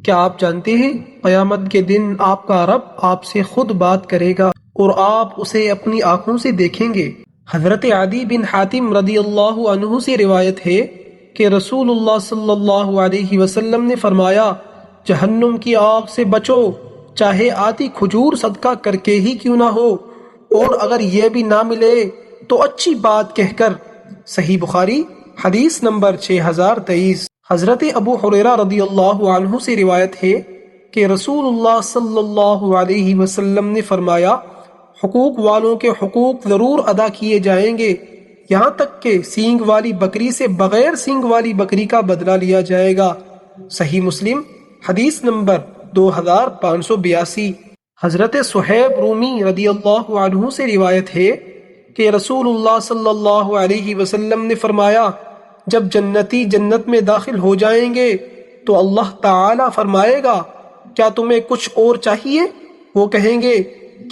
کیا آپ جانتے ہیں قیامت کے دن آپ کا رب آپ سے خود بات کرے گا اور آپ اسے اپنی آنکھوں سے دیکھیں گے۔ حضرت عدی بن حاتم رضی اللہ عنہ سے روایت ہے کہ رسول اللہ صلی اللہ علیہ وسلم نے فرمایا، جہنم کی آگ سے بچو، چاہے آتی کھجور صدقہ کر کے ہی کیوں نہ ہو، اور اگر یہ بھی نہ ملے تو اچھی بات کہہ کر۔ صحیح بخاری حدیث نمبر 6023۔ حضرت ابو ہریرہ رضی اللہ عنہ سے روایت ہے کہ رسول اللہ صلی اللہ علیہ وسلم نے فرمایا، حقوق والوں کے حقوق ضرور ادا کیے جائیں گے، یہاں تک کہ سینگ والی بکری سے بغیر سینگ والی بکری کا بدلہ لیا جائے گا۔ صحیح مسلم حدیث نمبر 2582۔ حضرت صہیب رومی رضی اللہ عنہ سے روایت ہے کہ رسول اللہ صلی اللہ علیہ وسلم نے فرمایا، جب جنتی جنت میں داخل ہو جائیں گے تو اللہ تعالی فرمائے گا، کیا تمہیں کچھ اور چاہیے؟ وہ کہیں گے،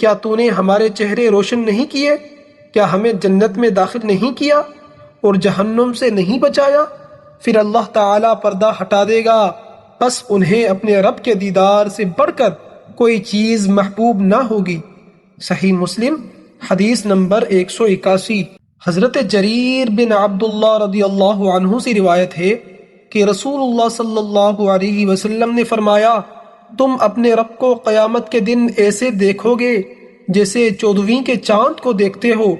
کیا تو نے ہمارے چہرے روشن نہیں کیے؟ کیا ہمیں جنت میں داخل نہیں کیا اور جہنم سے نہیں بچایا؟ پھر اللہ تعالی پردہ ہٹا دے گا، بس انہیں اپنے رب کے دیدار سے بڑھ کر کوئی چیز محبوب نہ ہوگی۔ صحیح مسلم حدیث نمبر 181۔ حضرت جریر بن عبداللہ رضی اللہ عنہ سے روایت ہے کہ رسول اللہ صلی اللہ علیہ وسلم نے فرمایا، تم اپنے رب کو قیامت کے دن ایسے دیکھو گے جیسے 14ویں کے چاند کو دیکھتے ہو،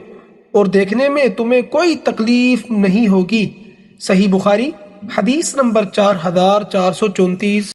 اور دیکھنے میں تمہیں کوئی تکلیف نہیں ہوگی۔ صحیح بخاری حدیث نمبر 4434۔